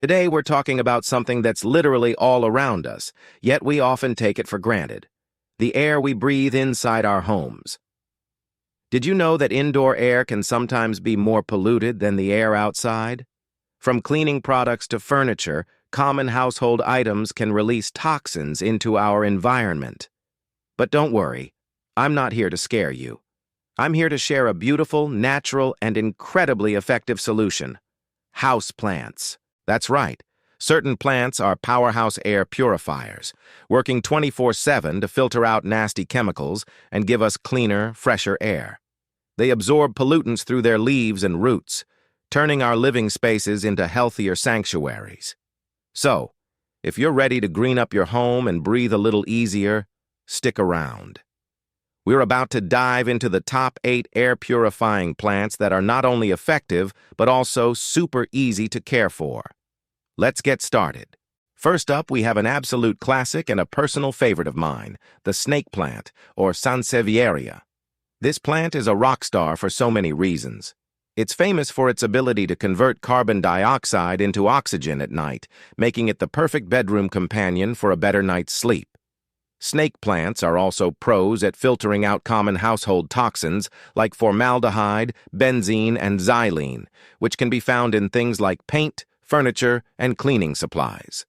Today we're talking about something that's literally all around us, yet we often take it for granted. The air we breathe inside our homes. Did you know that indoor air can sometimes be more polluted than the air outside? From cleaning products to furniture, common household items can release toxins into our environment. But don't worry, I'm not here to scare you. I'm here to share a beautiful, natural, and incredibly effective solution. Houseplants. That's right. Certain plants are powerhouse air purifiers, working 24/7 to filter out nasty chemicals and give us cleaner, fresher air. They absorb pollutants through their leaves and roots, turning our living spaces into healthier sanctuaries. So, if you're ready to green up your home and breathe a little easier, stick around. We're about to dive into the top 8 air-purifying plants that are not only effective, but also super easy to care for. Let's get started. First up, we have an absolute classic and a personal favorite of mine, the snake plant, or Sansevieria. This plant is a rock star for so many reasons. It's famous for its ability to convert carbon dioxide into oxygen at night, making it the perfect bedroom companion for a better night's sleep. Snake plants are also pros at filtering out common household toxins like formaldehyde, benzene, and xylene, which can be found in things like paint, furniture, and cleaning supplies.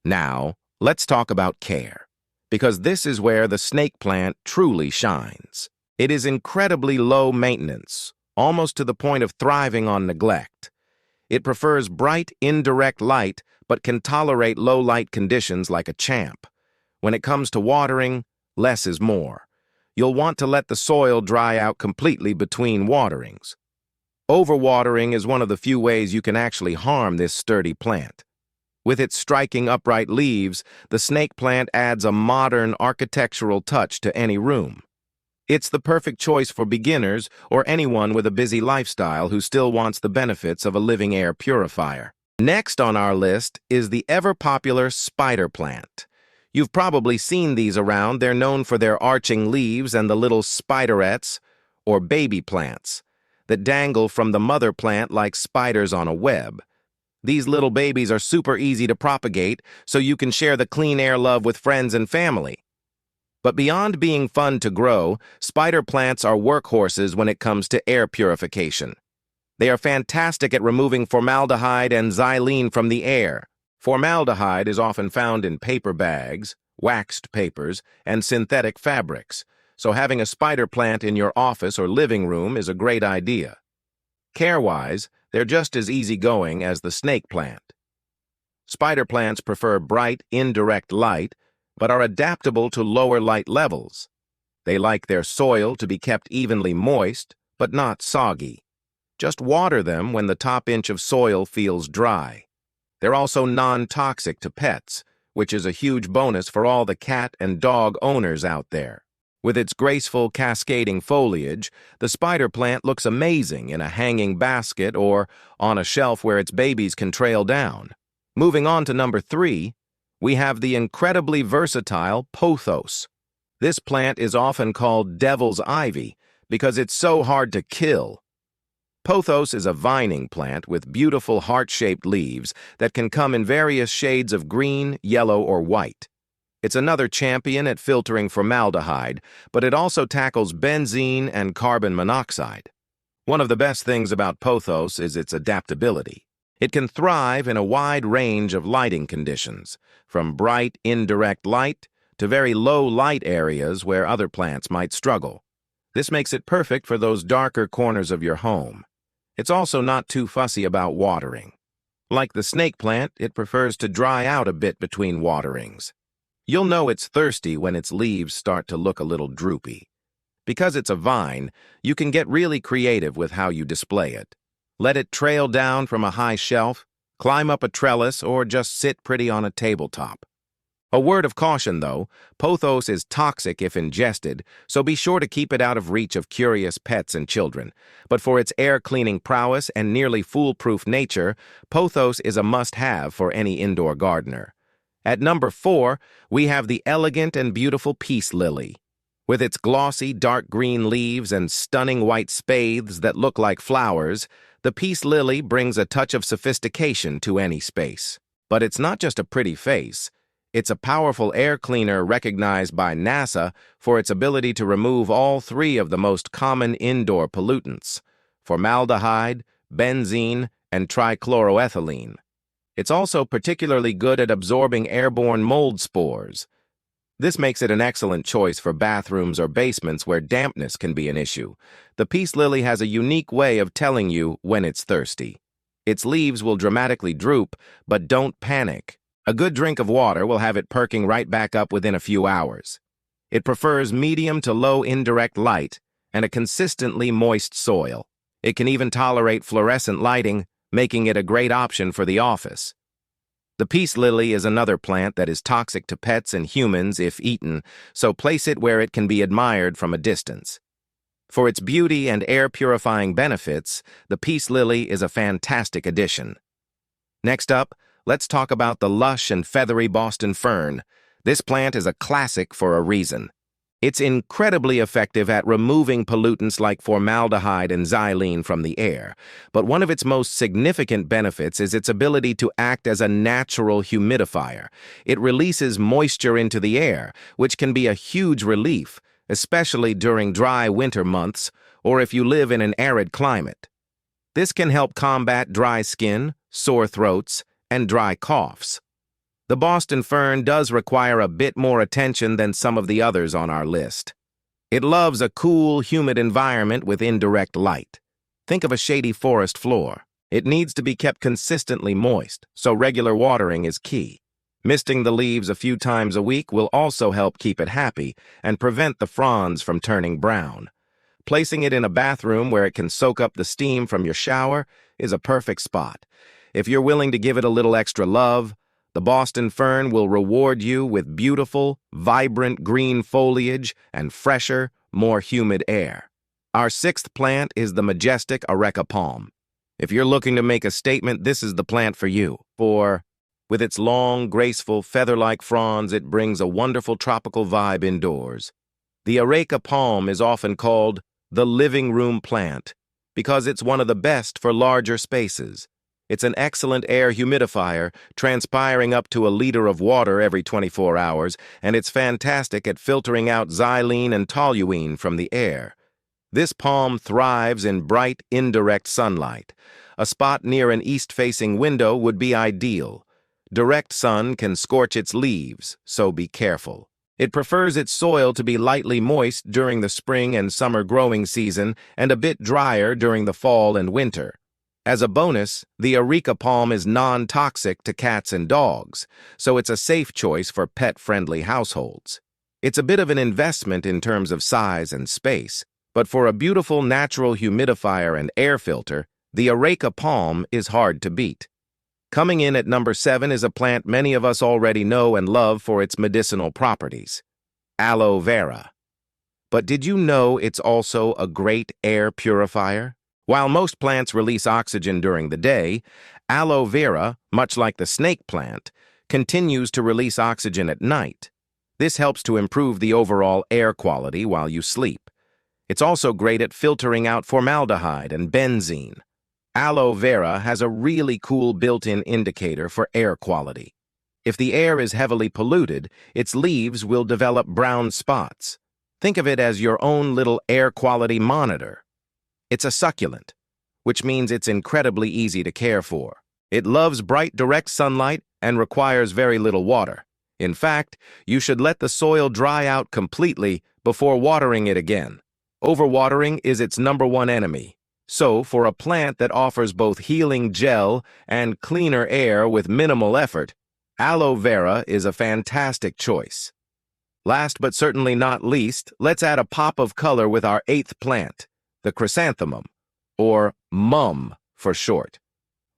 Now, let's talk about care, because this is where the snake plant truly shines. It is incredibly low maintenance, almost to the point of thriving on neglect. It prefers bright, indirect light, but can tolerate low light conditions like a champ. When it comes to watering, less is more. You'll want to let the soil dry out completely between waterings. Overwatering is one of the few ways you can actually harm this sturdy plant. With its striking upright leaves, the snake plant adds a modern architectural touch to any room. It's the perfect choice for beginners or anyone with a busy lifestyle who still wants the benefits of a living air purifier. Next on our list is the ever-popular spider plant. You've probably seen these around. They're known for their arching leaves and the little spiderets, or baby plants, that dangle from the mother plant like spiders on a web. These little babies are super easy to propagate, so you can share the clean air love with friends and family. But beyond being fun to grow, spider plants are workhorses when it comes to air purification. They are fantastic at removing formaldehyde and xylene from the air. Formaldehyde is often found in paper bags, waxed papers, and synthetic fabrics, so having a spider plant in your office or living room is a great idea. Care-wise, they're just as easygoing as the snake plant. Spider plants prefer bright, indirect light, but are adaptable to lower light levels. They like their soil to be kept evenly moist, but not soggy. Just water them when the top inch of soil feels dry. They're also non-toxic to pets, which is a huge bonus for all the cat and dog owners out there. With its graceful, cascading foliage, the spider plant looks amazing in a hanging basket or on a shelf where its babies can trail down. Moving on to number 3, we have the incredibly versatile Pothos. This plant is often called devil's ivy because it's so hard to kill. Pothos is a vining plant with beautiful heart-shaped leaves that can come in various shades of green, yellow, or white. It's another champion at filtering formaldehyde, but it also tackles benzene and carbon monoxide. One of the best things about Pothos is its adaptability. It can thrive in a wide range of lighting conditions, from bright, indirect light to very low light areas where other plants might struggle. This makes it perfect for those darker corners of your home. It's also not too fussy about watering. Like the snake plant, it prefers to dry out a bit between waterings. You'll know it's thirsty when its leaves start to look a little droopy. Because it's a vine, you can get really creative with how you display it. Let it trail down from a high shelf, climb up a trellis, or just sit pretty on a tabletop. A word of caution, though, Pothos is toxic if ingested, so be sure to keep it out of reach of curious pets and children. But for its air-cleaning prowess and nearly foolproof nature, Pothos is a must-have for any indoor gardener. At number 4, we have the elegant and beautiful peace lily. With its glossy, dark green leaves and stunning white spathes that look like flowers, the The peace lily brings a touch of sophistication to any space. But it's not just a pretty face. It's a powerful air cleaner recognized by NASA for its ability to remove all three of the most common indoor pollutants: formaldehyde, benzene, and trichloroethylene. It's also particularly good at absorbing airborne mold spores. This makes it an excellent choice for bathrooms or basements where dampness can be an issue. The peace lily has a unique way of telling you when it's thirsty. Its leaves will dramatically droop, but don't panic. A good drink of water will have it perking right back up within a few hours. It prefers medium to low indirect light and a consistently moist soil. It can even tolerate fluorescent lighting, making it a great option for the office. The peace lily is another plant that is toxic to pets and humans if eaten, so place it where it can be admired from a distance. For its beauty and air-purifying benefits, the peace lily is a fantastic addition. Next up, let's talk about the lush and feathery Boston fern. This plant is a classic for a reason. It's incredibly effective at removing pollutants like formaldehyde and xylene from the air, but one of its most significant benefits is its ability to act as a natural humidifier. It releases moisture into the air, which can be a huge relief, especially during dry winter months or if you live in an arid climate. This can help combat dry skin, sore throats, and dry coughs. The Boston fern does require a bit more attention than some of the others on our list. It loves a cool, humid environment with indirect light. Think of a shady forest floor. It needs to be kept consistently moist, so regular watering is key. Misting the leaves a few times a week will also help keep it happy and prevent the fronds from turning brown. Placing it in a bathroom where it can soak up the steam from your shower is a perfect spot. If you're willing to give it a little extra love, the Boston fern will reward you with beautiful, vibrant green foliage and fresher, more humid air. Our sixth plant is the Majestic areca palm. If you're looking to make a statement, this is the plant for you. With its long, graceful, feather-like fronds, it brings a wonderful tropical vibe indoors. The areca palm is often called the living room plant because it's one of the best for larger spaces. It's an excellent air humidifier, transpiring up to a liter of water every 24 hours, and it's fantastic at filtering out xylene and toluene from the air. This palm thrives in bright, indirect sunlight. A spot near an east-facing window would be ideal. Direct sun can scorch its leaves, so be careful. It prefers its soil to be lightly moist during the spring and summer growing season and a bit drier during the fall and winter. As a bonus, the areca palm is non-toxic to cats and dogs, so it's a safe choice for pet-friendly households. It's a bit of an investment in terms of size and space, but for a beautiful natural humidifier and air filter, the areca palm is hard to beat. Coming in at number 7 is a plant many of us already know and love for its medicinal properties: aloe vera. But did you know it's also a great air purifier? While most plants release oxygen during the day, aloe vera, much like the snake plant, continues to release oxygen at night. This helps to improve the overall air quality while you sleep. It's also great at filtering out formaldehyde and benzene. Aloe vera has a really cool built-in indicator for air quality. If the air is heavily polluted, its leaves will develop brown spots. Think of it as your own little air quality monitor. It's a succulent, which means it's incredibly easy to care for. It loves bright, direct sunlight and requires very little water. In fact, you should let the soil dry out completely before watering it again. Overwatering is its #1 enemy. So, for a plant that offers both healing gel and cleaner air with minimal effort, aloe vera is a fantastic choice. Last but certainly not least, let's add a pop of color with our 8th plant, the chrysanthemum, or mum for short.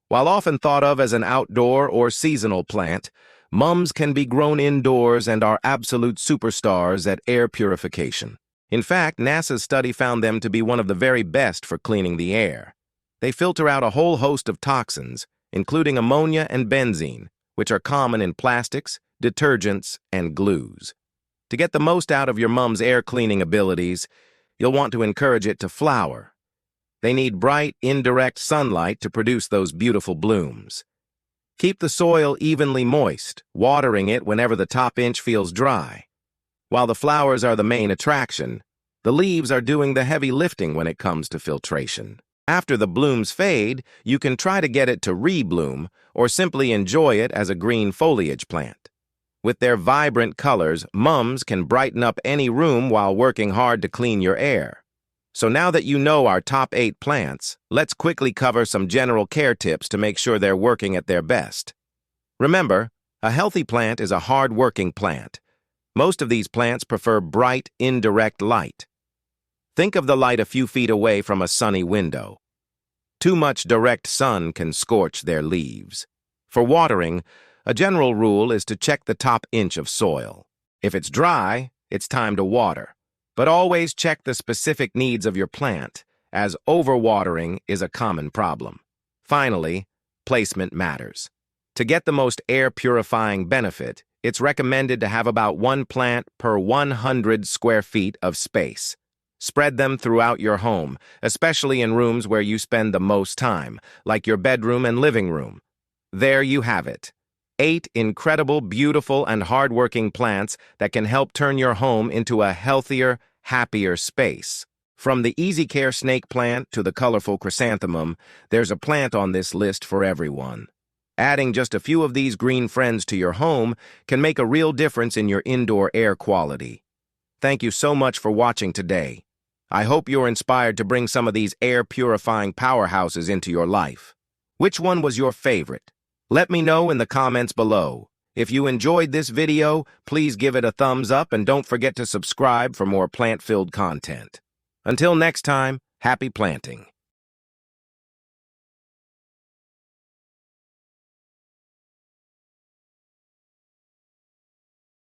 While often thought of as an outdoor or seasonal plant, mums can be grown indoors and are absolute superstars at air purification. In fact, NASA's study found them to be one of the very best for cleaning the air. They filter out a whole host of toxins, including ammonia and benzene, which are common in plastics, detergents, and glues. To get the most out of your mum's air cleaning abilities, you'll want to encourage it to flower. They need bright, indirect sunlight to produce those beautiful blooms. Keep the soil evenly moist, watering it whenever the top inch feels dry. While the flowers are the main attraction, the leaves are doing the heavy lifting when it comes to filtration. After the blooms fade, you can try to get it to rebloom or simply enjoy it as a green foliage plant. With their vibrant colors, mums can brighten up any room while working hard to clean your air. So now that you know our top 8 plants, let's quickly cover some general care tips to make sure they're working at their best. Remember, a healthy plant is a hard-working plant. Most of these plants prefer bright, indirect light. Think of the light a few feet away from a sunny window. Too much direct sun can scorch their leaves. For watering, a general rule is to check the top inch of soil. If it's dry, it's time to water. But always check the specific needs of your plant, as overwatering is a common problem. Finally, placement matters. To get the most air-purifying benefit, it's recommended to have about 1 plant per 100 square feet of space. Spread them throughout your home, especially in rooms where you spend the most time, like your bedroom and living room. There you have it. 8 incredible, beautiful, and hardworking plants that can help turn your home into a healthier, happier space. From the easy care snake plant to the colorful chrysanthemum, there's a plant on this list for everyone. Adding just a few of these green friends to your home can make a real difference in your indoor air quality. Thank you so much for watching today. I hope you're inspired to bring some of these air-purifying powerhouses into your life. Which one was your favorite? Let me know in the comments below. If you enjoyed this video, please give it a thumbs up and don't forget to subscribe for more plant-filled content. Until next time, happy planting.